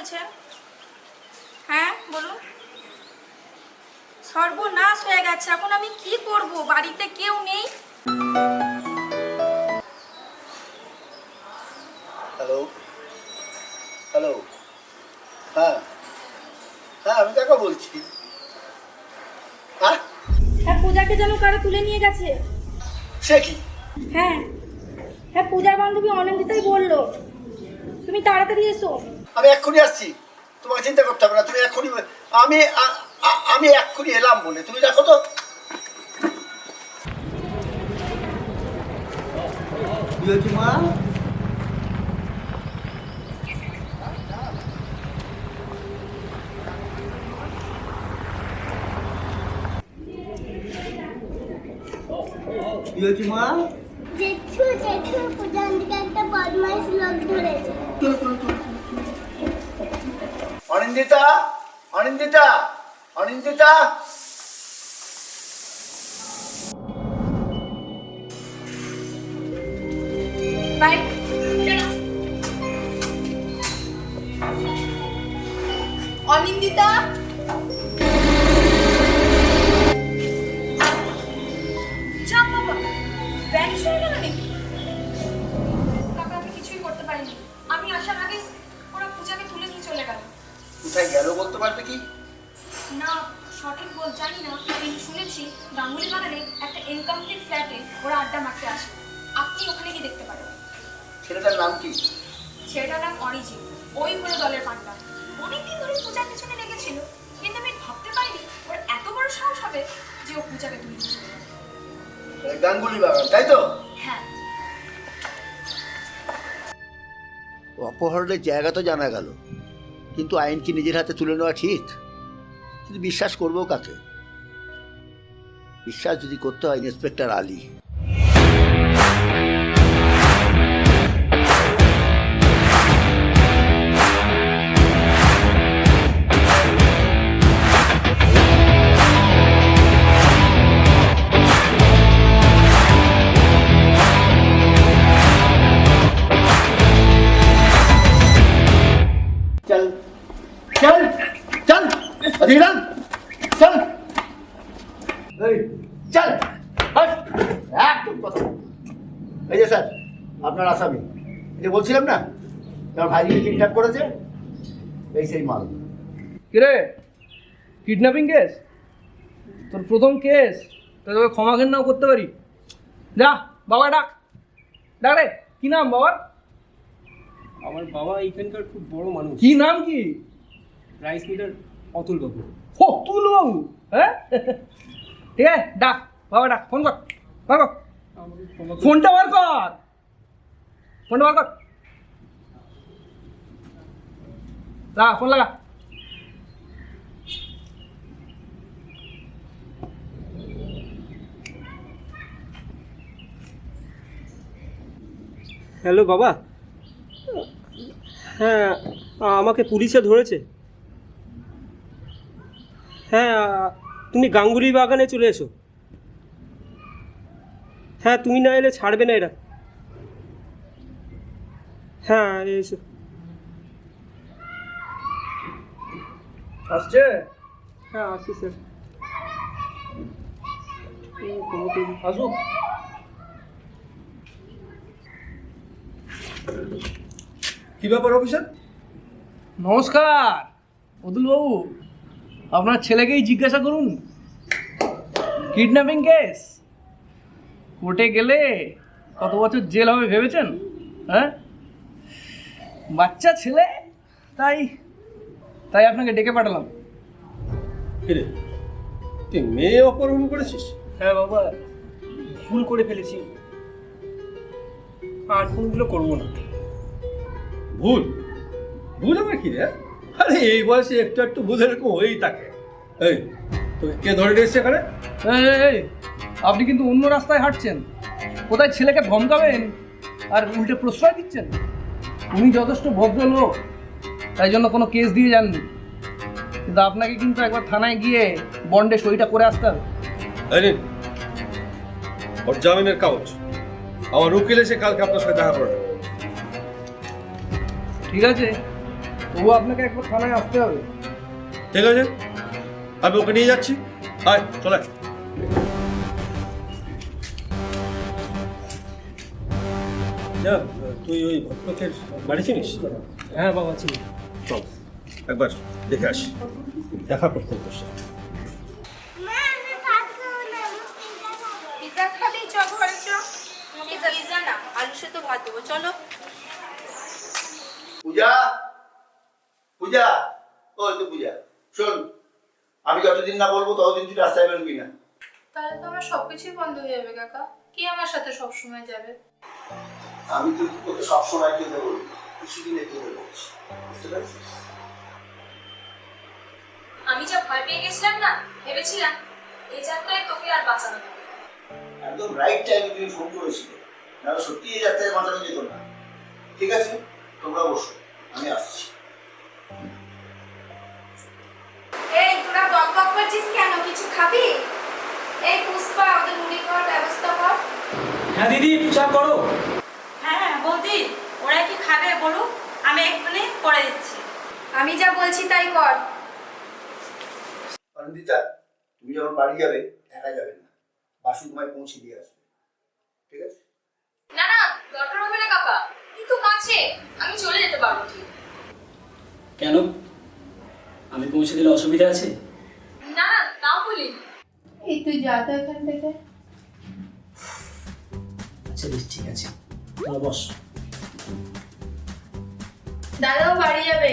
বলছেন? হ্যাঁ বলুন। সর্বনাশ হয়ে গেছে, এখন আমি কি করব? বাড়িতে কেউ নেই। হ্যালো হ্যালো, হ্যাঁ হ্যাঁ আমি কাকা বলছি। হ্যাঁ হ্যাঁ, পূজাকে যেন কারা তুলে নিয়ে গেছে। সে কি? হ্যাঁ হ্যাঁ, পূজার বান্ধবী অনিন্দিতাই বললো। তুমি তাড়াতাড়ি এসো। আমি এক্ষুনি আসছি, তোমাকে চিন্তা করতে হবে না। তুমি এক্ষুনি, আমি আমি এক্ষুনি এলাম বলে তুমি দেখো তো। কি হয়েছে মা? কি হয়েছে মা? জেঠু জেঠু পূজার দিকে একটা বদমাইশ লোক ধরেছে। অনিন্দিতা, অনিন্দিতা, অনিন্দিতা। বাই। অনিন্দিতা, যা বাবা, ভ্যানিশ হয়ে গেল নাকি? কাকা, আমি কিছুই করতে পারিনি। আমি আসার আগে ওরা পূজাকে তুলে নিয়ে চলে গেল। কোথায় গেল বলতে পারবে কি? না, সঠিক জানি না, কিন্তু শুনেছি গাঙ্গুলি বাগানে একটা ইনকমপ্লিট ফ্ল্যাটে ওরা আড্ডা মারতে আসে। আপনি ওখানে গিয়ে দেখতে পারেন। ছেলেটার নাম কি? ছেলেটার নাম অরিজিৎ। ওই হলো দলের পান্ডা। অনেকদিন ধরে পূজার পেছনে লেগেছিল, কিন্তু আমি ভাবতে পারিনি ওর এত বড় সাহস হবে যে ও পূজাকে তুলে নিয়ে চলে যাবে। গাঙ্গুলি বাগান, তাই তো? হ্যাঁ। অপহরণের জায়গা তো জানা গেল, কিন্তু আইন কি নিজের হাতে তুলে নেওয়া ঠিক? কিন্তু বিশ্বাস করবো কাকে? বিশ্বাস যদি করতে হয় ইন্সপেক্টর আলী। चल चल चल अधीरन चल, चल बस একদম কথা। এই যে স্যার, আপনার আসামি, এই যে বলছিলাম না তোমার ভাইকে কিডন্যাপ করেছে, এই সেই মাল। কিরে, কিডন্যাপিং কেস? তোর প্রথম কেস, তোকে ক্ষমা ঘেন্নাও করতে পারি। যা বাবা ডাক, ডাক রে। কি নাম বাবার? আমার বাবা এইখানকার খুব বড় মানুষ। কি নাম কি? রাইস মিলার অতুল বাবু। অতুল বাবু? হ্যাঁ ঠিক আছে, ডাক বাবা, ডাক। ফোন কর, বার কর ফোনটা, বার কর ফোনটা, বার কর। লাগা ফোন, লাগা। হ্যালো বাবা। হ্যাঁ, আমাকে পুলিশে ধরেছে। হ্যাঁ, তুমি গাঙ্গুলি বাগানে চলে এসো। হ্যাঁ, তুমি না এলে ছাড়বে না এরা। হ্যাঁ এসো। আসছে? হ্যাঁ আসি স্যার। আসুক। কি ব্যাপার অফিসার? নমস্কার অতুল বাবু, আপনার ছেলেকেই জিজ্ঞাসা করুন। কিডন্যাপিং কেস, কোর্টে গেলে কত বছর জেল হবে ভেবেছেন? হ্যাঁ, বাচ্চা ছেলে, তাই তাই আপনাকে ডেকে পাঠালাম। কিরে, তুই মেয়ে অপহরণ করেছিস? হ্যাঁ বাবা, ভুল করে ফেলেছি, আর কোনগুলো করবো না। ভুল? ভুল আবার কি রে? আরে এই বয়সে একটু একটু ভুল এরকম হয়েই থাকে। এই তোকে কে ধরে নিয়ে এসছে এখানে? এই, আপনি কিন্তু অন্য রাস্তায় হাঁটছেন। কোথায় ছেলেকে ধমকাবেন আর উল্টে প্রশ্রয় দিচ্ছেন। উনি যথেষ্ট ভদ্রলোক, তাই জন্য কোনো কেস দিয়ে যাননি, কিন্তু আপনাকে কিন্তু একবার থানায় গিয়ে বন্ডে সইটা করে আসতে হবে। এই নিন ওর জামিনের কাগজ। আমার উকিল এসে কালকে আপনার সাথে দেখা করবে। ঠিক আছে, তবুও আপনাকে একবার থানায় আসতে হবে। ঠিক আছে, আমি ওকে নিয়ে যাচ্ছি। আয় চলে আয়। যা, তুই ওই ভদ্রলোকের বাড়ি চিনিস? হ্যাঁ বাবা চিনি। চল একবার দেখে আসি, দেখা করতে তোর সাথে। মা আমি ভাত খাবো না, আমি পিৎজা খাবো। পিৎজা খাবি? চ ঘরে চ। পিৎজা না, আলু সেদ্ধ ভাত দেবো, চলো। পূজা, পূজা, ওই তো পূজা, শোন, আমি যতদিন না বলবো ততদিন তুই রাস্তায় বেরোবি না। তাহলে তো আমার সবকিছুই বন্ধ হয়ে যাবে কাকা। কি আমার সাথে সব সময় যাবে? আমি কিন্তু তোকে সবসময় কেঁদে বলবো, কিছুদিনে কেঁদে বলছি, বুঝতে পারছিস? আমি যা ভয় পেয়ে গেছিলাম না, ভেবেছিলাম এই যাত্রায় তোকে আর বাঁচানো যাবে না। একদম রাইট টাইমে তুমি ফোন করেছিলে, নাহলে সত্যি এই যাত্রায় বাঁচানো যেত না। ঠিক আছে, তোমরা বসো, আমি আসছি। এই তোরা বকবক করছিস কেন? কিছু খাবি? এই পুষ্পা, ওদের মুড়ি খাওয়ার ব্যবস্থা কর। হ্যাঁ দিদি, চা করো। হ্যাঁ বৌদি, ওরা কি খাবে বলো, আমি এক্ষুনি করে দিচ্ছি। আমি যা বলছি তাই কর। অনিন্দিতা, তুমি যখন বাড়ি যাবে একা যাবে না, বাসু তোমায় পৌঁছে দিয়ে আসবে, ঠিক আছে? না না, দরকার হবে না কাকা, কিন্তু কাছে, আমি চলে যেতে পারবো ঠিক। কেন, আমি পৌঁছে দিলে অসুবিধা আছে? না না, তাও বলি। এই তুই যা তো এখান থেকে। আচ্ছা বেশ, ঠিক আছে, তোরা বস। দাদাও বাড়ি যাবে।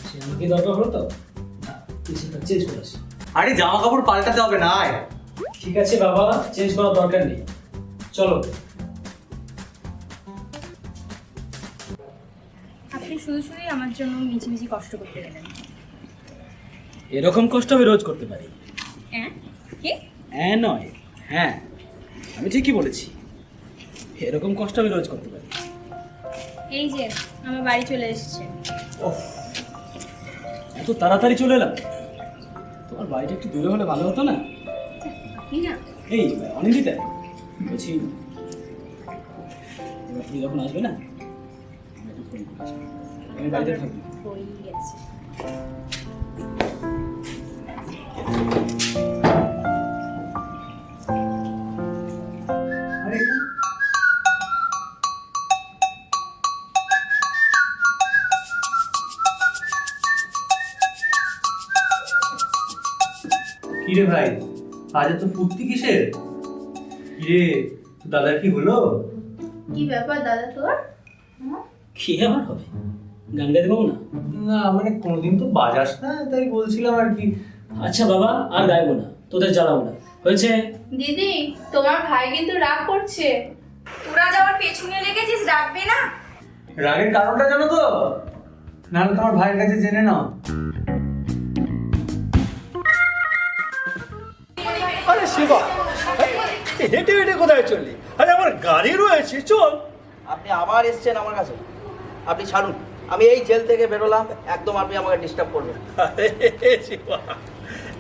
সে আমাকে দরকার হলো তো, না কিছুটা চেঞ্জ করে আসি। আরে জামা কাপড় পাল্টাতে হবে না, আয়। ঠিক আছে বাবা, চেঞ্জ করার দরকার নেই, চলো। আপনি শুধু শুধুই আমার জন্য মিছিমিছি কষ্ট করতে গেলেন। এরকম কষ্ট আমি রোজ করতে পারি। হ্যাঁ? কি? হ্যাঁ নয়, হ্যাঁ, আমি ঠিকই বলেছি, এরকম কষ্ট আমি রোজ করতে পারি। এই যে আমার বাড়ি চলে এসেছে। ওহ, এত তাড়াতাড়ি চলে এলাম? তোমার বাড়িটা একটু দূরে হলে ভালো হতো না? আপনি না? এই অনিন্দিতা, বলছি এবার তুমি যখন আসবে না, আমি একটু ফোন করে আসবো। আমি বাড়িতে থাকবো। হয়ে গেছে। কিরে ভাই, আজ এত ফুর্তি কিসের? কিরে, দাদার কি হলো? কি ব্যাপার দাদা তোর? কি আবার হবে, গান গাইতে পাবো না? না মানে কোনোদিন তো বাজাস না, তাই বলছিলাম আর কি। আচ্ছা বাবা, আর গাইবো না, তোদের জ্বালাবো না, হয়েছে? দিদি, তোমার ভাই কিন্তু রাগ করছে। তোরা যাওয়ার পেছনে লেগেছিস, ডাকবে না? রাগের কারণটা জানো তো? নাহলে তোমার ভাইয়ের কাছে জেনে নাও। আরে শিবা, হেঁটে হেঁটে কোথায় চললি? আরে আমার গাড়ি রয়েছে, চল। আপনি আবার এসেছেন আমার কাছে? আপনি ছাড়ুন, আমি এই জেল থেকে বেরোলাম, একদম আপনি আমাকে ডিস্টার্ব করবেন। আরে শিবা,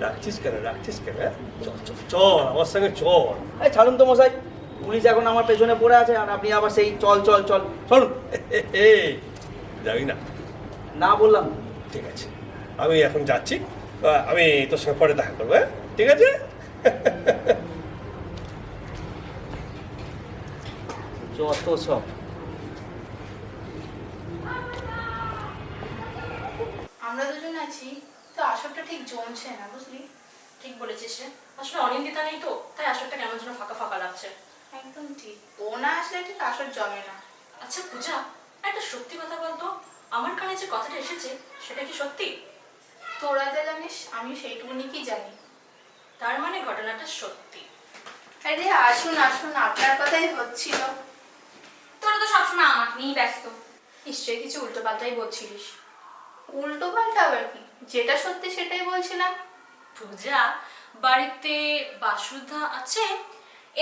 রাখছিস কেন, রাখছিস কেন? চল চল চল, আমার সঙ্গে চল। এই ছাড়ুন তো মশাই, পুলিশ এখন আমার পেছনে পড়ে আছে আর আপনি আবার সেই চল চল চল, চলুন। যাবি না? না বললাম। ঠিক আছে, আমি এখন যাচ্ছি, আমি তোর সঙ্গে পরে দেখা করবো, হ্যাঁ? ঠিক আছে? যত সব। আমরা দুজন আছি তো আসরটা ঠিক জমছে না, বুঝলি? ঠিক বলেছিস রে, আসলে অনিন্দিতা নেই তো, তাই আসরটা কেমন যেন ফাঁকা ফাঁকা লাগছে। একদম ঠিক, ও না আসলে ঠিক আসর জমে না। আচ্ছা পূজা, একটা সত্যি কথা বলতো, আমার কানে যে কথাটা এসেছে সেটা কি সত্যি? তোরা যা জানিস আমি সেইটুকুনি কি জানি। তার মানে ঘটনাটা সত্যি? আরে আসুন আসুন, আপনার কথাই হচ্ছিল। তোরা তো সবসময় আমাকে নিয়েই ব্যস্ত, নিশ্চয়ই কিছু উল্টো পাল্টাই বলছিলিস। উল্টো পাল্টা আবার কি? যেটা সত্যি সেটাই বলছিলাম। পূজা, বাড়িতে বাসুধা আছে?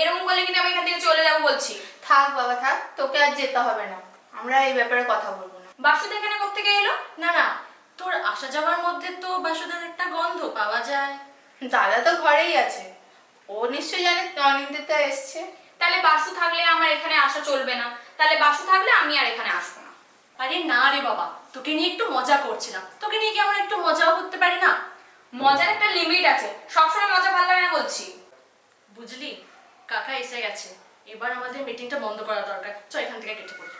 এরকম করলে কিন্তু আমি এখান থেকে চলে যাবো বলছি। থাক বাবা থাক, তোকে আর যেতে হবে না, আমরা এই ব্যাপারে কথা বলবো না। বাসুদ এখানে কোত্থেকে এলো? না না, তোর আসা যাওয়ার মধ্যে তো বাসুধার একটা গন্ধ পাওয়া যায়। দাদা তো ঘরেই আছে, ও নিশ্চয়ই জানে অনিন্দিতা এসছে। তাহলে বাসু থাকলে আমার এখানে আসা চলবে না, তাহলে বাসু থাকলে আমি আর এখানে আসবো না। আরে না রে বাবা, তোকে নিয়ে একটু মজা করছিলাম। তোকে নিয়ে কি আমরা একটু মজাও করতে পারি না? মজার একটা লিমিট আছে, সবসময় মজা ভালো লাগে না বলছি। বুঝলি, কাকা এসে গেছে, এবার আমাদের মিটিংটা বন্ধ করা দরকার। চল এখান থেকে কেটে পড়ি।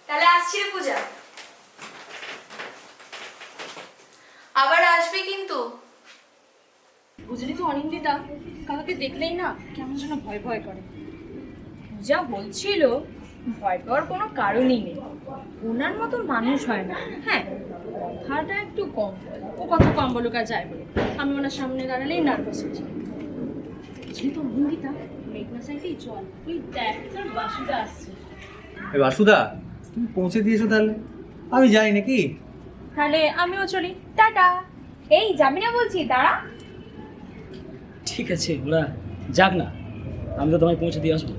তাহলে আসছি রে পূজা, আবার আসবি কিন্তু। বুঝলি তো অনিন্দিতা, কাকাকে দেখলেই না কেমন যেন ভয় ভয় করে। পূজা বলছিল ভয় পাওয়ার কোনো কারণই নেই, ওনার মতো মানুষ হয় না। হ্যাঁ, কথাটা একটু কম বলে, ও কত কম বলুক আর যাই বলে, আমি ওনার সামনে দাঁড়ালেই নার্ভাস হয়ে যাই। বুঝলি তো অনিন্দিতা, মেঘনা সাইডেই চল, তুই দেখ তোর বাসুদা আসছে। বাসুদা, তুমি পৌঁছে দিয়েছো তাহলে? আমি যাই নাকি? তাহলে আমিও চলি, টাটা। এই যাবি না বলছি, দাঁড়া। ঠিক আছে, ওরা যাক না, আমি তো তোমায় পৌঁছে দিয়ে আসবো।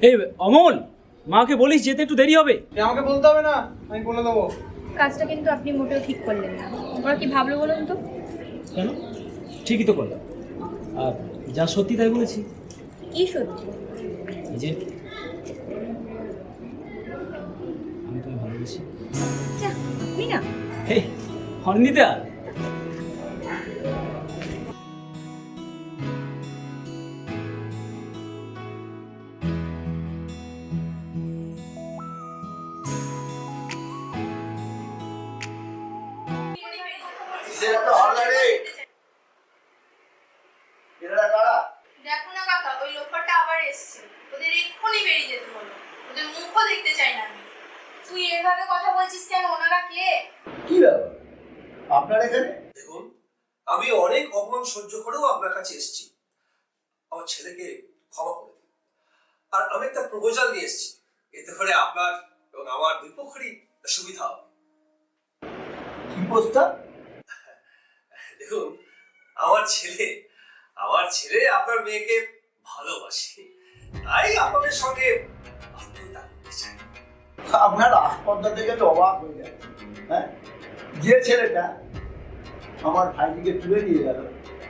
এই অমল, মাকে বলিস যেতে একটু দেরি হবে। আমাকে বলতে হবে না, আমি বলে দেবো। কাজটা কিন্তু আপনি মোটেও ঠিক করলেন না। ওরা কি ভাবলো বলুন তো? কেন? ঠিকই তো করলাম, আর যা সত্যি তাই বলেছি। কি সত্যি? এই যে আমি তোমায় ভালোবাসি। আপনি না? এই অনিন্দিতা, সেটা তো হল রে। এরা কারা? দেখো না কাকা, ওই লোকটা আবার এসছে। ওদের এক্ষুনি বেরিয়ে যেতে হলো, ওদের মুখও দেখতে চাই না আমি। তুই এভাবে কথা বলছিস কেন? ওনারা কে? কি ব্যাপার আপনার এখানে? দেখুন, আমি অনেক অপমান সহ্য করেও আপনার কাছে এসেছি। আমার ছেলেকে ক্ষমা করে দিন। আর আমি একটা প্রপোজাল নিয়ে এসেছি, এতে করে আপনার এবং আমার দুই পক্ষেরই সুবিধা হবে। কি প্রস্তাব? দেখুন, আমার ছেলে আপনার মেয়েকে ভালোবাসে, তাই আপনাদের সঙ্গে আত্মীয়তা করতে চাই। আপনার আস্পর্ধা থেকে তো অবাক হয়ে যাচ্ছে। হ্যাঁ, যে ছেলেটা আমার ভাইজিকে তুলে নিয়ে গেল,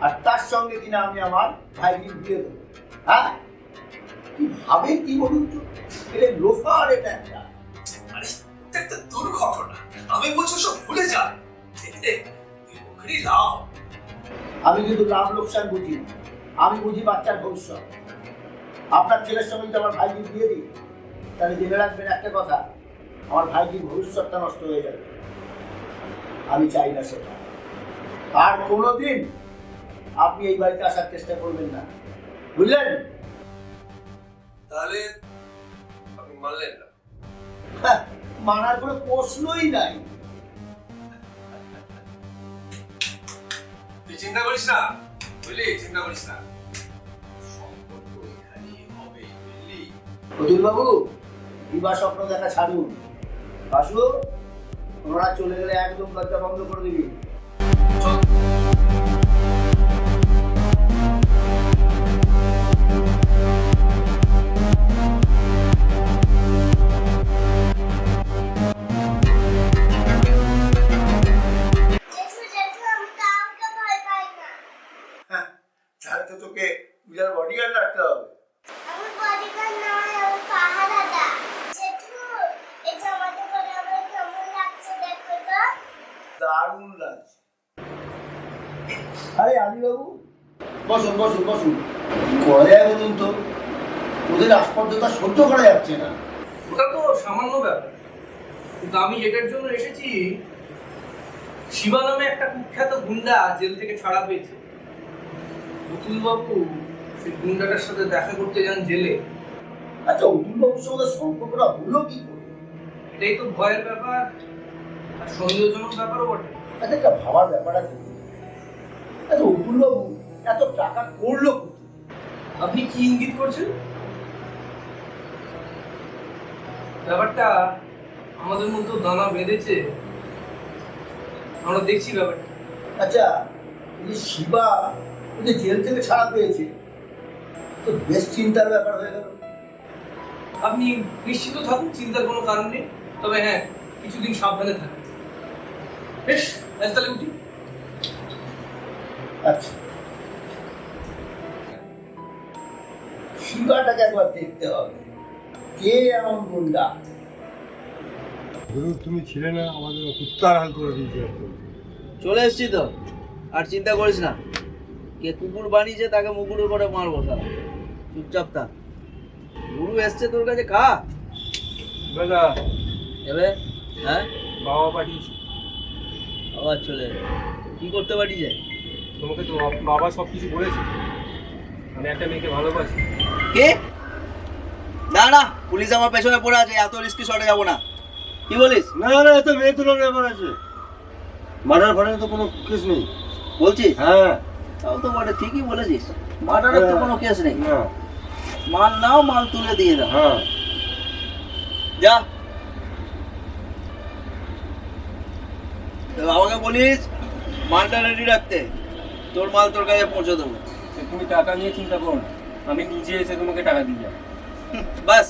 আর তার সঙ্গে কিনা আমি আমার ভাইজির বিয়ে দেবো। হ্যাঁ, কি ভাবেন কি বলুন তো? এটা লোফার, এটা একটা। আরে এটা একটা দুর্ঘটনা, আমি বলছি সব ভুলে যান, এতে দুই পক্ষেরই লাভ। আমি কিন্তু লাভ লোকসান বুঝি না, আমি বুঝি বাচ্চার ভবিষ্যৎ। আপনার ছেলের সঙ্গে যদি আমার ভাইজির বিয়ে দিই, তাহলে জেনে রাখবেন একটা কথা, আমার ভাইজির ভবিষ্যৎটা নষ্ট হয়ে যাবে। আমি চাই না সেটা। আর কোনোদিন আপনি এই বাড়িতে আসার চেষ্টা করবেন না, বুঝলেন? তাহলে আপনি মানলেন না? হ্যাঁ, মানার কোনো প্রশ্নই নাই। তুই চিন্তা করিস না, বুঝলি? চিন্তা করিস না, সম্পর্ক এখানেই হবে, বুঝলি? অতুল বাবু, বিবাহ স্বপ্ন দেখা ছাড়ুন। বাসু, ওনারা চলে গেলে একদম দরজা বন্ধ করে দিবি। চল। জেঠু জেঠু আমি কাউকে ভয় পাই না। তাহলে তো তোকে পূজার বডিগার্ড রাখতে হবে। আমি বডিগার্ড নয়, আমি পাহারাদার। জেঠু, এই জামাটা পরে আমার কেমন লাগছে দেখো তো। দারুণ লাগছে। আরে আলিবাবু, বসুন বসুন বসুন। কি করা যায় বলুন তো? ওদের আস্পর্ধতা সহ্য করা যাচ্ছে না। ওটা তো সামান্য ব্যাপার, কিন্তু আমি যেটার জন্য এসেছি, শিবা নামে একটা কুখ্যাত গুন্ডা জেল থেকে ছাড়া পেয়েছে। অতুলবাবু সেই গুন্ডাটার সাথে দেখা করতে যান জেলে। আচ্ছা, অতুলবাবুর সঙ্গে সম্পর্কটা হলো কি করে? এটাই তো ভয়ের ব্যাপার আর সন্দেহজনক ব্যাপারও বটে। আচ্ছা, একটা ভাবার ব্যাপার আছে। আচ্ছা, অতুলবাবু এত টাকা করলো কোথায়? আপনি কি ইঙ্গিত করছেন? ব্যাপারটা আমাদের মধ্যে দানা বেঁধেছে, আমরা দেখছি ব্যাপারটা। আচ্ছা, এই যে শিবা এই যে জেল থেকে ছাড়া পেয়েছে, তো বেশ চিন্তার ব্যাপার হয়ে গেল। আপনি নিশ্চিত থাকুন, চিন্তার কোনো কারণ নেই। তবে হ্যাঁ, কিছুদিন সাবধানে থাকুন। বেশ, আজ তাহলে উঠি। আচ্ছা, শিবাটাকে একবার দেখতে হবে, কে এমন গুন্ডা। গুরু তুমি ছিলে না, আমাদের কুত্তার হাল করে দিয়েছে একদম। চলে এসছি তো, আর চিন্তা করিস না। কে কুকুর বানিয়েছে তাকে মুকুরের করে মারবো সারা। চুপচাপ থাক। গুরু এসছে তোর কাছে, খা। বেলা এবে হ্যাঁ, বাবা পাঠিয়েছি। আবার চলে এলো। কি করতে পাঠিয়েছে? তোমাকে তো বাবা সব কিছু বলেছে, আমি একটা মেয়েকে ভালোবাসি। কে? না না, পুলিশ আমার পেছনে পড়ে আছে, এত রিস্কি শটে যাবো না। কি বলিস? না না, এত মেয়ে তুলোর ব্যাপার আছে, মার্ডার ফার্ডার তো কোনো কেস নেই। বলছিস? হ্যাঁ। তাও তো বটে, ঠিকই বলেছিস। মার্ডারের তো কোনো কেস নেই। না। মাল নাও, মাল তুলে দিয়ে দাও। হ্যাঁ। যা, আমাকে বলিস মালটা রেডি রাখতে, তোর মাল তোর কাছে পৌঁছে দেবো। তুমি টাকা নিয়ে চিন্তা করো না, আমি নিজে এসে তোমাকে টাকা দিয়ে যাবো। বাস,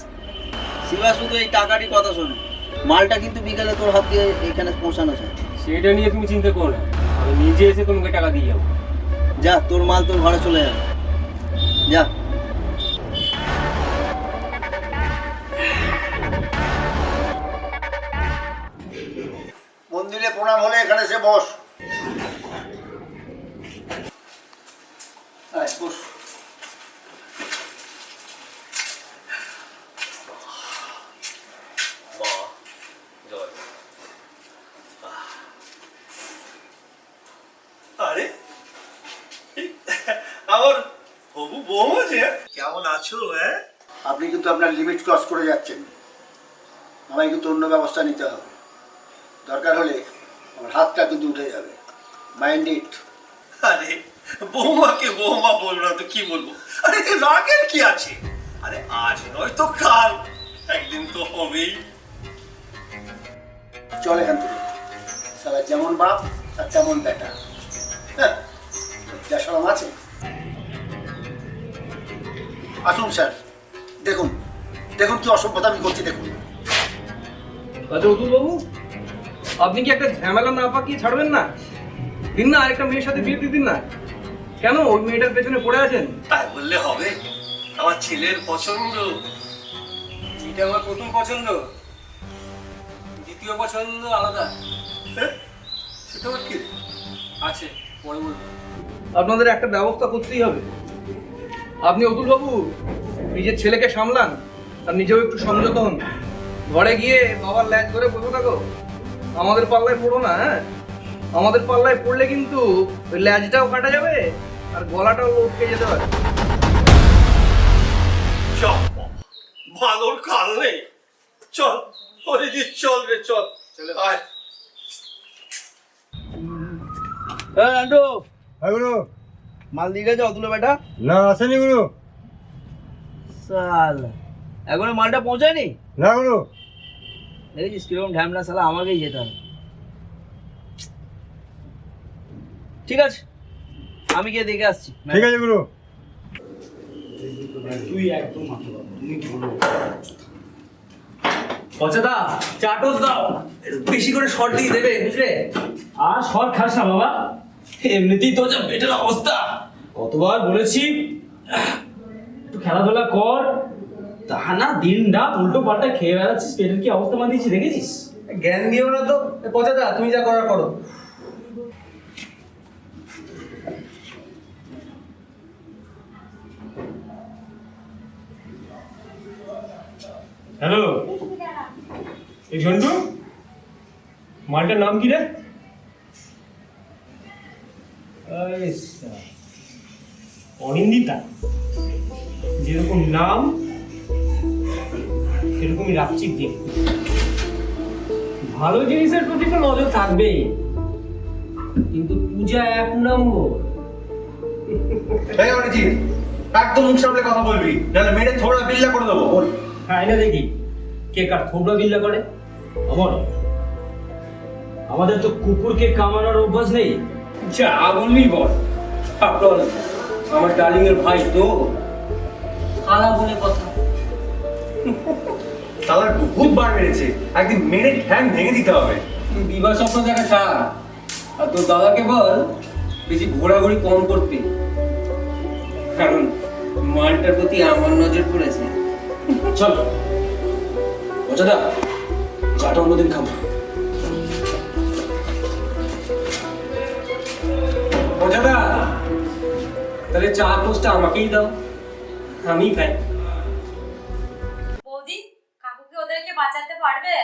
শিবা শুধু এই টাকারই কথা শোনে। মালটা কিন্তু বিকেলে তোর হাত দিয়ে এখানে পৌঁছানো চাই। সেটা নিয়ে তুমি চিন্তা করো না, আমি নিজে এসে তোমাকে টাকা দিয়ে যাবো। যা, তোর মাল তোর ঘরে চলে যাবে। যা। মন্দিরে প্রণাম হলে এখানে এসে বস। আয়, বস। আরে আমার হবু বউ যে কেমন আছো? হ্যাঁ, আপনি কিন্তু আপনার লিমিট ক্রস করে যাচ্ছেন। আমায় কিন্তু অন্য ব্যবস্থা নিতে হবে। দরকার হলে আমার হাতটা কিন্তু উঠে যাবে। Mind it. আরে বৌমাকে বৌমা বলবো না তো কি বলবো? আরে এতে রাগের কি আছে? আরে আজ নয় তো কাল, একদিন তো হবেই। চল এখান থেকে। সালা যেমন বাপ আর তেমন বেটা। হ্যাঁ, যা সরম আছে। আসুন স্যার, দেখুন দেখুন কি অসভ্যতা আমি করছি, দেখুন। আচ্ছা অতুল বাবু, আপনি কি একটা ঝামেলা না পাকিয়ে ছাড়বেন না? দিন না আরেকটা মেয়ের সাথে বিয়ে দিয়ে দিন না। কেন ওই মেয়েটার পেছনে পড়ে আছেন? তাই বললে হবে? আমার ছেলের পছন্দ। এটা আমার প্রথম পছন্দ, দ্বিতীয় পছন্দ আলাদা। হ্যাঁ, সেটা আবার কি? আছে, পরে বলবো। আপনাদের একটা ব্যবস্থা করতেই হবে। আপনি অতুল বাবু নিজের ছেলেকে সামলান আর নিজেও একটু সংযত হন। ঘরে গিয়ে বাবার ল্যাজ ধরে বসে থাকো, আমাদের পাল্লায় পড়ো না। হ্যাঁ, আমাদের পাল্লায় পড়লে কিন্তু ওই ল্যাজটাও কাটা যাবে আর গলাটাও লটকে যেতে পারে। চল, ভালোর কাল নেই। চল হরিদি, চল রে, চল। আয়। নান্টু, হ্যাঁ গুরু। মাল দিয়ে গেছে অতুল বেটা? না, আসেনি গুরু। সালা, এখনো মালটা পৌঁছায়নি? না গুরু। দেখেছিস কিরকম ঢ্যামলা, সালা আমাকেই যেতে হবে। ঠিক আছে, আমি গিয়ে দেখে আসছি। ঠিক আছে গুরু। তুই একদম তুমি বলো পচাদা, চাটস দাও, বেশি করে শর্ট দিয়ে দেবে, বুঝলে? আর শর্ট খাস না বাবা, এমনিতেই তো যা পেটের অবস্থা। কতবার বলেছি একটু খেলাধুলা কর, তা না দিন রাত উল্টো পাল্টা খেয়ে বেড়াচ্ছিস। পেটের কি অবস্থা বাঁধিয়েছি দেখেছিস? জ্ঞান দিও না তো পচাদা, তুমি যা করার করো। হ্যালো, এই ঝন্টু, মালটার নাম কি রে? অনিন্দিতা। যেরকম নাম সেরকমই রাখছি। দিন ভালো জিনিসের প্রতি তো নজর থাকবেই, কিন্তু পূজা 1 নম্বর। একদম মুখ সামলে কথা বলবি, নাহলে মেরে থোড়া বিল্লা করে দেবো। হ্যাঁ না, দেখি কে কার থোবড়া বিল্লা করে। অমর, আমাদের তো কুকুরকে কামানোর অভ্যাস নেই। যা বলবি বল। আপনার আমার ডার্লিং এর ভাই তো খালা বলে কথা। সালার বহুত বার মেরেছে, একদিন মেরে ঠ্যাং ভেঙে দিতে হবে। তুই বিবাহ স্বপ্ন দেখা ছাড়, আর তোর দাদাকে বল বেশি ঘোরাঘুরি কম করতে, কারণ মালটার প্রতি আমার নজর পড়েছে। চল মজাদা, চাটা অন্যদিন খাবো। মজাদা, তাহলে চা টোস্টটা আমাকেই দাও, আমি খাই। বৌদি, কাকু কি ওদেরকে বাঁচাতে পারবে?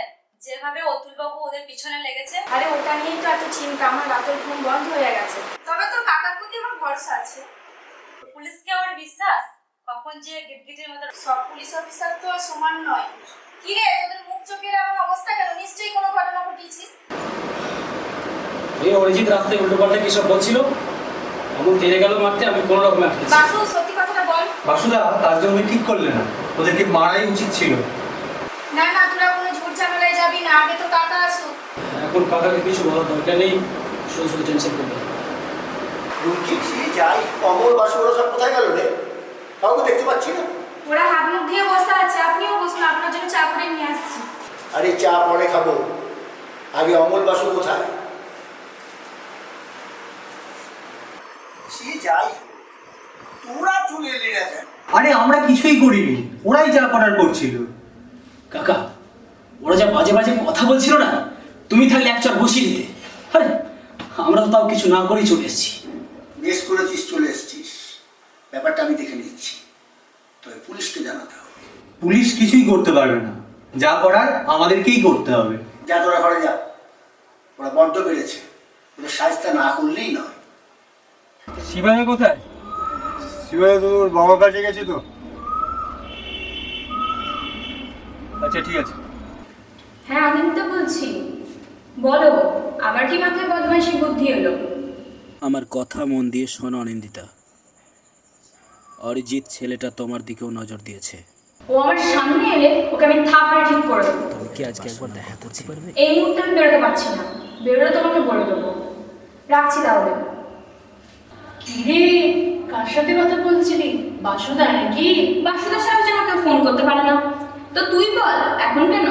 যেভাবে অতুলবাবু ওদের পিছনে লেগেছে। আরে ওটা নিয়েই তো এত চিন্তা, আমার রাতের ঘুম বন্ধ হয়ে গেছে। তবে তোর কাকার প্রতি আমার ভরসা আছে। পুলিশকে আমার বিশ্বাস, কখন যে গিটগিটের মতো। সব পুলিশ অফিসার তো সমান নয়। কি রে, তোদের মুখ চোখের এমন অবস্থা কেন? নিশ্চয়ই কোনো ঘটনা ঘটিয়েছিস। এই অরিজিৎ রাস্তায় উল্টো পাল্টা কি সব বলছিল, এমন তেড়ে গেল মারতে, আমি কোনো রকম আটকেছি। বাসু, সত্যি কথাটা বল। বাসুদা, তার জন্য ঠিক করলে না, ওদেরকে মারাই উচিত ছিল। না না, তোরা কোনো ঝুট ঝামেলায় যাবি না, আগে তো কাকা আসুক। এখন কাকাকে কিছু বলার দরকার নেই, শুধু শুধু টেনশন করবে। রুচি যাই, অমল বাসু ওরা সব কোথায় গেল রে? কাউকে দেখতে পাচ্ছি না। ওরা হাত মুখ দিয়ে বসে আছে, আপনিও বসুন, আপনার জন্য চা করে নিয়ে আসছি। আরে চা পরে খাবো, আগে অমল বাসু কোথায়? সে যাই, তোরা চলে এলি না কেন? আরে আমরা কিছুই করিনি, ওরাই যা করার করছিল। কাকা, ওরা যা বাজে বাজে কথা বলছিল না, তুমি থাকলে এক চর বসিয়ে দিতে। আরে আমরা তো তাও কিছু না করেই চলে এসেছি। বেশ করেছিস, চলে এসেছিস, ব্যাপারটা আমি দেখে নিচ্ছি, তবে পুলিশকে জানাতে হবে। পুলিশ কিছুই করতে পারবে না, যা করার আমাদেরকেই করতে হবে। যা তোরা ঘরে যা, ওরা বড্ড বেড়েছে, ওদের সাহায্য না করলেই নয়। শিবায় কোথায়? শিবায় তোর বাবার কাছে গেছে তো। আচ্ছা ঠিক আছে। হ্যাঁ, আমি তো বলছি, বলো আবার কি মাথায় বদমাইশি বুদ্ধি এলো? আমার কথা মন দিয়ে শোনো অনিন্দিতা, অরিজিৎ ছেলেটা তোমার দিকেও নজর দিয়েছে। ও আমার সামনে এলে ওকে আমি থাপড়ে ঠিক করে দেবো। তুমি কি আজকে একবার দেখা করতে পারবে? এই মুহূর্তে আমি বেরোতে পারছি না, বেরোলে তোমাকে বলে দেবো। রাখছি তাহলে। কিরে, কার সাথে কথা বলছিলি? বাসুদা নাকি? বাসুদা ছাড়াও যেন কেউ ফোন করতে পারে না। তো তুই বল, এখন কেন?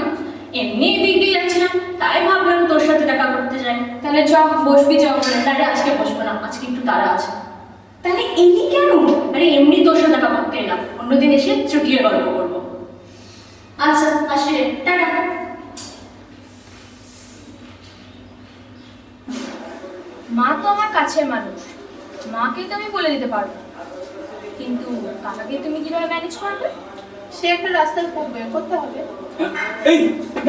এমনি এদিক দিয়ে যাচ্ছিলাম, তাই ভাবলাম তোর সাথে দেখা করতে যাই। তাহলে চ, বসবি চ। তাহলে আজকে বসবো না, আজকে একটু তাড়া আছে। তাহলে এলি কেন? আরে এমনি তোর সাথে দেখা করতে এলাম, অন্যদিন এসে চুটিয়ে গল্প করবো। আচ্ছা আসি রে, টাটা। মা তো আমার কাছের মানুষ, মাকেই তো আমি বলে দিতে পারবো, কিন্তু কাকাকে তুমি কিভাবে ম্যানেজ করবে? সে একটা রাস্তার খুব বের করতে হবে। এই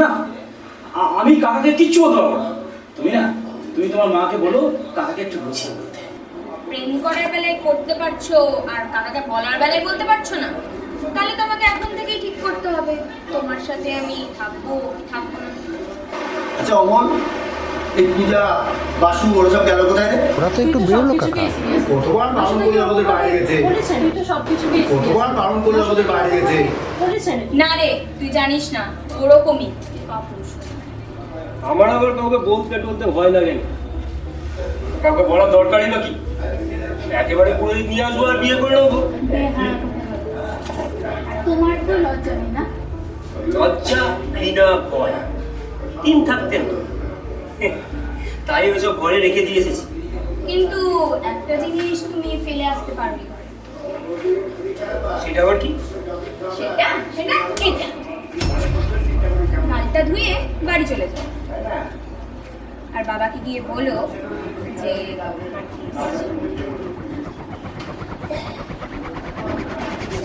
না, আমি কাকাকে কিচ্ছু বলতে পারবো না। তুমি তোমার মাকে বলো কাকাকে একটু বুঝিয়ে বলতে। প্রেম করার বেলায় করতে পারছো আর কাকাকে বলার বেলায় বলতে পারছো না? তাহলে তোমাকে এখন থেকেই ঠিক করতে হবে তোমার সাথে আমি থাকবো থাকবো না। আচ্ছা অমল, এই পূজা বাসু ওরা সব গেল কোথায় রে? ওরা তো একটু বেরোলো কাকা। কতবার বারণ করলে আমাদের বাইরে গেছে, বলেছেন তো সবকিছু কতবার বারণ করলে আমাদের বাইরে গেছে। বলেছেন না রে, তুই জানিস না, ওরকমই কাপুরুষ। আমার আবার কাউকে বলতে টলতে ভয় লাগে না, কাউকে বলার দরকারই নাকি? একেবারে পুরো নিয়ে আসবো আর বিয়ে করে নেবো। তোমার তো লজ্জা নেই না? লজ্জা, ঘৃণা, ভয় তিন থাকতেন তো, তাই ওইসব ঘরে রেখে দিয়ে এসেছি। কিন্তু একটা জিনিস তুমি ফেলে আসতে পারবি ঘরে। সেটা আবার কি? সেটা সেটা এটা, গাড়িটা ধুয়ে বাড়ি চলে যাও, আর বাবাকে গিয়ে বলো যে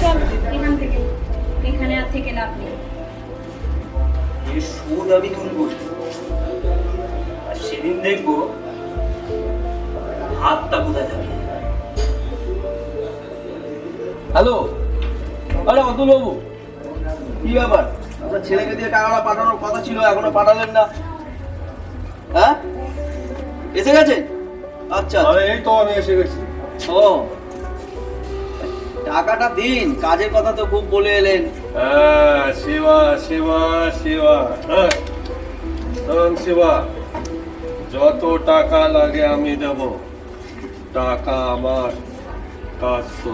চল এখান থেকে, এখানে আর থেকে লাভ নেই। এর সুদ আমি তুলবো, আর সেদিন দেখবো হাতটা কোথায় থাকে। হ্যালো, আরে অতুল বাবু, কি ব্যাপার? আপনার ছেলেকে দিয়ে টাকাটা পাঠানোর কথা ছিল, এখনো পাঠালেন না? হ্যাঁ, এসে গেছে? আচ্ছা এই তো আমি এসে গেছি। ও, টাকাটা দিন, কাজের কথা তো খুব বলে এলেন। হ্যাঁ, শিবা শিবা শিবা, হ্যাঁ শোন শিবা, যত টাকা লাগে আমি দেব, টাকা আমার, কাজ তো।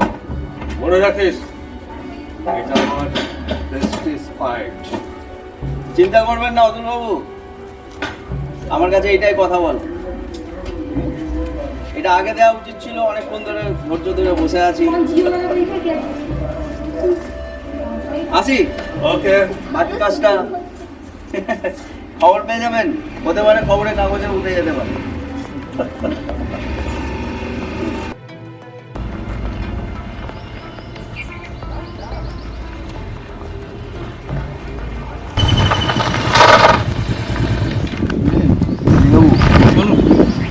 মনে রাখিস, এটা আমার প্রেস্টিজ ফাইট। চিন্তা করবেন না অতুল বাবু, আমার কাছে এটাই কথা বল। এটা আগে দেওয়া উচিত ছিল, অনেকক্ষণ ধরে ধৈর্য ধরে বসে আছি। আসি। ওকে। বাকি কাজটা খবর পেয়ে যাবেন, হতে পারে খবরের কাগজে উঠে যেতে পারে।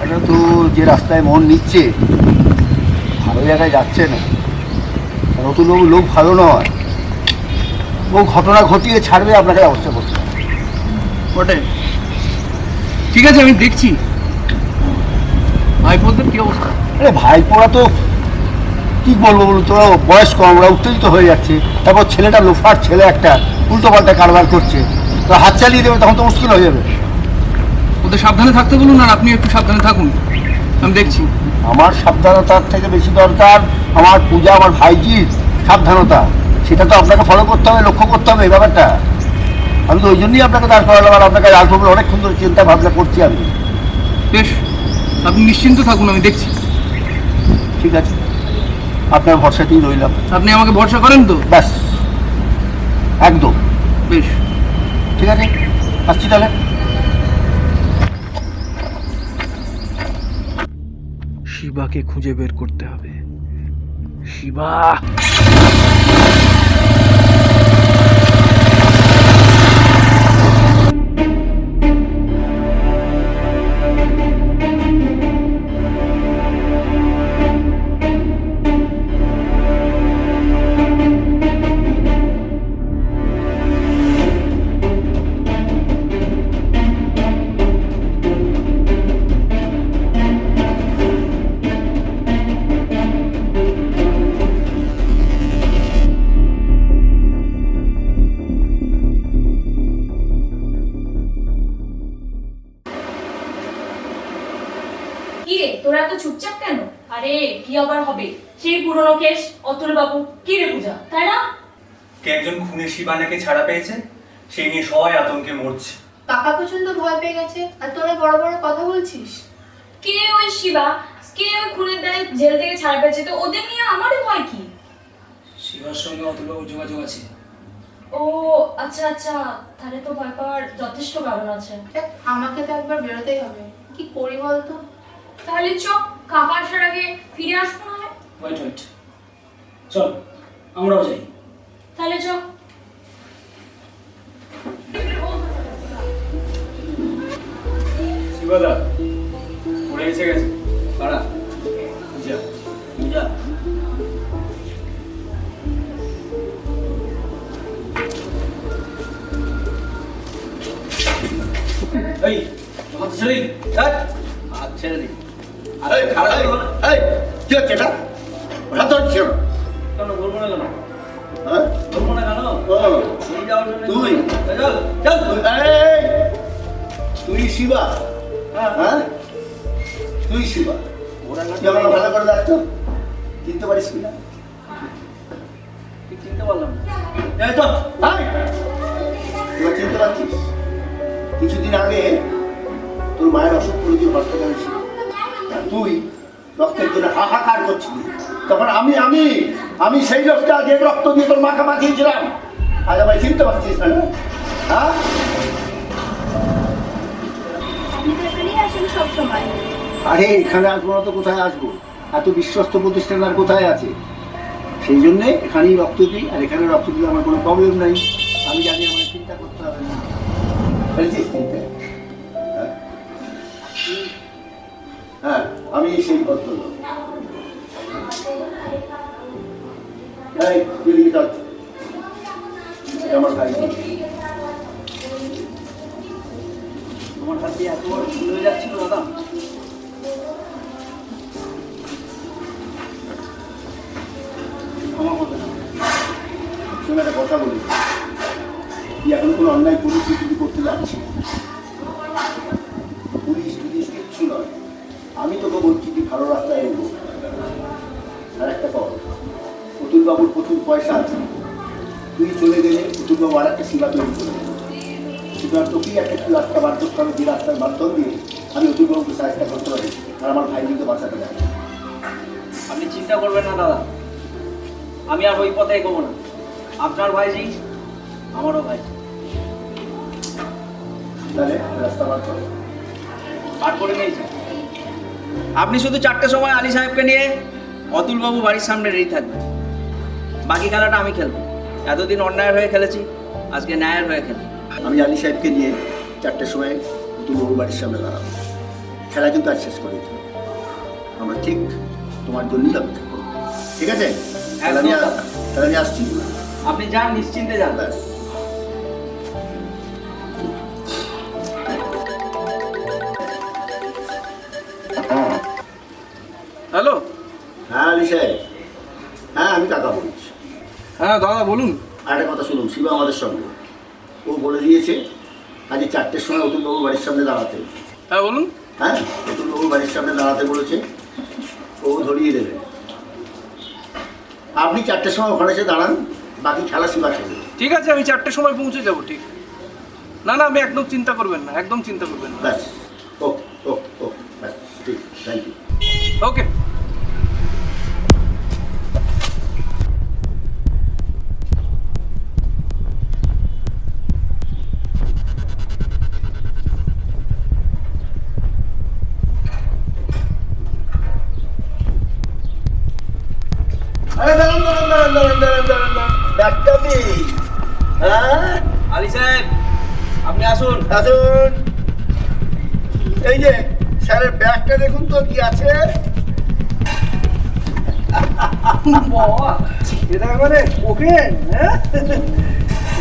এটা তো যে রাস্তায় মন নিচ্ছে ভালো জায়গায় যাচ্ছে না। নতুনবাবু লোক ভালো নয়, ও ঘটনা ঘটিয়ে ছাড়বে আপনাকে ব্যবস্থা করতে হবে। বটে, ঠিক আছে আমি দেখছি। ভাইপোদের কি অবস্থা? আরে ভাইপোরা তো কি বলবো বলুন, তোরা বয়স কম, ওরা উত্তেজিত হয়ে যাচ্ছে। তারপর ছেলেটা লোফার ছেলে একটা, উল্টো পাল্টা কারবার করছে, তো হাত চালিয়ে দেবে তখন তো মুশকিল হয়ে যাবে। ওদের সাবধানে থাকতে বলুন, আর আপনি একটু সাবধানে থাকুন, আমি দেখছি। আমার সাবধানতার থেকে বেশি দরকার আমার পূজা, আমার ভাইজির সাবধানতা। সেটা তো আপনাকে ফলো করতে হবে, লক্ষ্য করতে হবে এই ব্যাপারটা। আমি তো ওই জন্যই আপনাকে দাঁড় করালাম, আর আপনাকে আসবো বলে অনেকক্ষণ ধরে চিন্তা ভাবনা করছি আমি। বেশ, আপনি নিশ্চিন্ত থাকুন, আমি দেখছি। ঠিক আছে, আপনার ভরসাতেই রইলাম। আপনি আমাকে ভরসা করেন তো? ব্যাস, একদম। বেশ, ঠিক আছে, আসছি তাহলে। শিবাকে খুঁজে বের করতে হবে। শিবা, কি রে তোরা এত চুপচাপ কেন? আরে কি আবার হবে, সেই পুরনো কেস, অতুল বাবু। কি রে পূজা, তাই না? কে একজন খুনের শিবানাকে ছাড়া পেয়েছে, সেই নিয়ে সবাই আতঙ্কে মরছে। কাকা প্রচন্ড ভয় পেয়ে গেছে, আর তোরা বড় বড় কথা বলছিস। কে ওই শিবা, কে ওই খুনের দায়ে জেল থেকে ছাড়া পেয়েছে, তো ওদের নিয়ে আমারও ভয় কি? শিবার সঙ্গে অতুলবাবুর যোগাযোগ আছে। ও আচ্ছা আচ্ছা, তাহলে তো ভয় পাওয়ার যথেষ্ট কারণ আছে। দেখ, আমাকে তো একবার বেরোতেই হবে, কি করি বলতো? তাহলে চ, কাকা আসার আগে ফিরে আসবো না হয়। ওয়েট, চল আমরাও যাই। তাহলে চ। শিবাদা ওরা এসে গেছে। কারা? পূজা। পূজা? এই হাত ছেড়ে দিন। হাত ছেড়ে দিন। কি হচ্ছে এটা? ওরা তো হচ্ছে না। কেন বলবো না কেন? হ্যাঁ? বলবো না কেন? নিয়ে যাওয়ার জন্য তুই? চল চল। এই, তুই শিবা? হ্যাঁ, তুই শিবা? তুই আমাকে ভালো করে দেখতো, চিনতে পারিস কিনা? তুই চিনতে পারলাম না। এই তো, তুই চিনতে পারছিস? কিছুদিন আগে তোর মায়ের অসুখ করেছিল, হসপিটালে ছিল, আর তুই রক্তের জন্য হাহাকার করছিলি। তখন আমি আমি আমি সেই লোকটা যে রক্ত দিয়ে তোর মাকে বাঁচিয়েছিলাম। আজ আমায় চিনতে পারছিস না? হ্যাঁ, আপনি তো এখানেই আসেন সবসময়। আরে এখানে আসবো না তো কোথায় আসবো? এত বিশ্বস্ত প্রতিষ্ঠান আর কোথায় আছে? সেই জন্যে এখানেই রক্ত দিই, আর এখানে রক্ত দিলে আমার কোনো প্রবলেম নাই। আমি জানি আমার চিন্তা করতে হবে না। ফেলছিস চিন্তা? হ্যাঁ, আমি সেই ভদ্রলোক। এই, তুই এদিকে চল। এটা আমার ভাই। তোমার হাত দিয়ে এত বড় ভুল হয়ে যাচ্ছিল দাদা। ক্ষমা করবে না। শোন, একটা কথা বলি, তুই এখন কোনো অন্যায় পরিস্থিতি করতে যাচ্ছিস। পুলিশ টুলিশ কিচ্ছু নয়, আমি তোকে বলছি তুই ভালো রাস্তায় এগো। আর একটা কর, অতুলবাবুর প্রচুর পয়সা আছে, তুই চলে গেলে অতুলবাবু আর একটা সেবা তৈরি করে দেবে। সুতরাং তোকেই একটা একটু রাস্তা বার করতে হবে, যে রাস্তার মাধ্যম দিয়ে আমি অতুলবাবুকে সাহায্য করতে পারি আর আমার ভাইকে বাঁচাতে পারি। আপনি চিন্তা করবেন না দাদা, আমি আর ওই পথে এগোবো না। আপনার ভাইজি আমারও ভাই। তাহলে রাস্তা বার করো। বার করে নিয়েছি। আপনি শুধু 4টের সময় আলী সাহেবকে নিয়ে অতুলবাবু বাড়ির সামনে রেডি থাকবেন। বাকি খেলাটা আমি খেলবো। এতদিন অন্যায়ের হয়ে খেলেছি, আজকে ন্যায়ের হয়ে খেলবো। আমি আলী সাহেবকে নিয়ে 4টের সময় তুলবু বাড়ির সামনে দাঁড়াবো। খেলা কিন্তু আজ শেষ করে দিতে হবে। আমরা ঠিক তোমার জন্যই অপেক্ষা করবো, ঠিক আছে? তাহলে আমি আসছি। আপনি যান, নিশ্চিন্তে যান। ব্যাস। হ্যালো। হ্যাঁ আলী সাহেব, হ্যাঁ আমি কাকা বলছি। হ্যাঁ দাদা বলুন। আর একটা কথা শুনুন, শিবা আমাদের সঙ্গে, ও বলে দিয়েছে আজ 4টের সময় অতুলবাবু বাড়ির সামনে দাঁড়াতে। হ্যাঁ বলুন। হ্যাঁ, অতুলবাবু বাড়ির সামনে দাঁড়াতে বলেছে, ও ধরিয়ে দেবে। আপনি 4টের সময় ওখানে এসে দাঁড়ান, বাকি খেলা শিবা খেলবে। ঠিক আছে, আমি 4টের সময় পৌঁছে যাবো। ঠিক, না না, আমি একদম চিন্তা করবেন না, একদম চিন্তা করবেন না। ব্যাস, ওকে ওকে ওকে, ব্যাস ঠিক, থ্যাংক ইউ। ওকে। আরে দাঁড়ান দাঁড়ান দাঁড়ান দাঁড়ান দাঁড়ান দাঁড়ান দাঁড়ান, ব্যাগটা দিই। হ্যাঁ আলী সাহেব, আপনি আসুন। আসুন। এই যে স্যারের ব্যাগটা দেখুন তো কি আছে। বাবা, এটা মানে কোকেন, হ্যাঁ?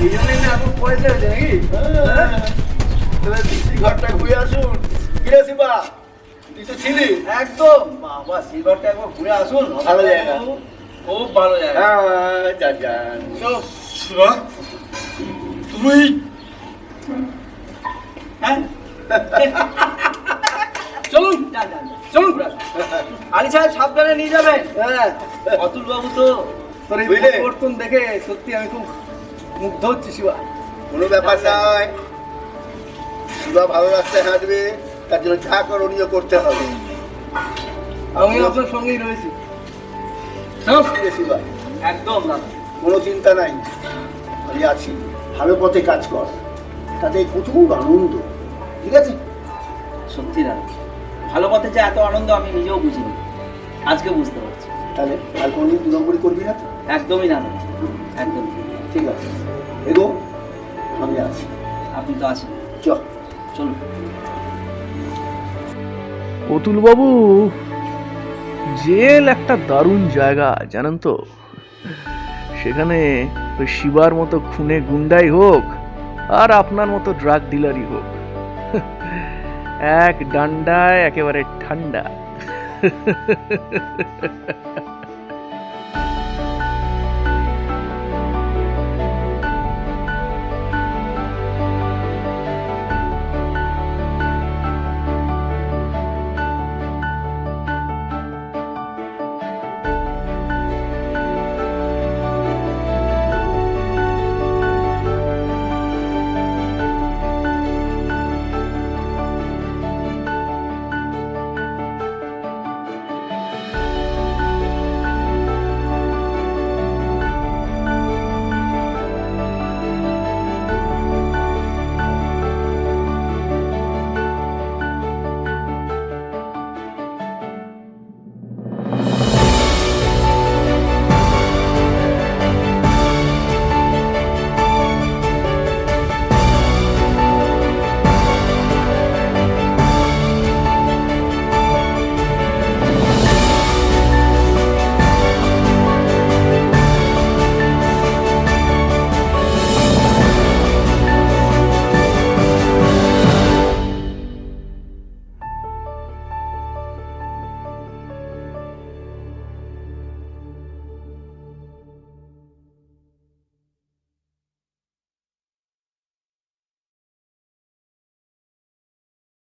এই জন্যই না এত পয়সা হয়েছে নাকি? তাহলে দিদি ঘরটা ঘুরে আসুন। কিরে শিবা, তুই তো ছিলি। একদম বাবা, সিলভারটা একবার ঘুরে আসুন। ভালো জায়গা, খুব ভালো জায়গা। হ্যাঁ যান যান। শিবা, তুই হ্যাঁ চলুন চলুন। আলী সাহেব সাবধানে নিয়ে যাবেন। হ্যাঁ, অতুল বাবু তো তোর এই বুঝলে? পরিবর্তন দেখে সত্যি আমি খুব মুগ্ধ হচ্ছি শিবা। কোনো ব্যাপার নয়, শিবা ভালো রাস্তায় হাঁটবে, তার জন্য যা করণীয় করতে হবে। আমি আপনার সঙ্গেই রয়েছি। কিরে শিবা, একদম দাদা। কোনো চিন্তা নাই, আমি আছি। ভালো পথে কাজ কর, তাতে প্রচুর আনন্দ, ঠিক আছে? সত্যি দাদা, ভালো পথে যে এত আনন্দ আমি নিজেও বুঝিনি, আজকে বুঝতে পারছি। তাহলে আর কোনোদিন 2 নম্বরই করবি না তো? একদমই না দাদা, একদম। ঠিক আছে, এগো, আমি আছি। আপনি তো আছেন, চলুন। অতুলবাবু, জেল একটা দারুণ জায়গা জানেন তো। সেখানে ওই শিবার মতো খুনে গুন্ডাই হোক আর আপনার মতো ড্রাগ ডিলারই হোক, এক ডান্ডায় একেবারে ঠান্ডা।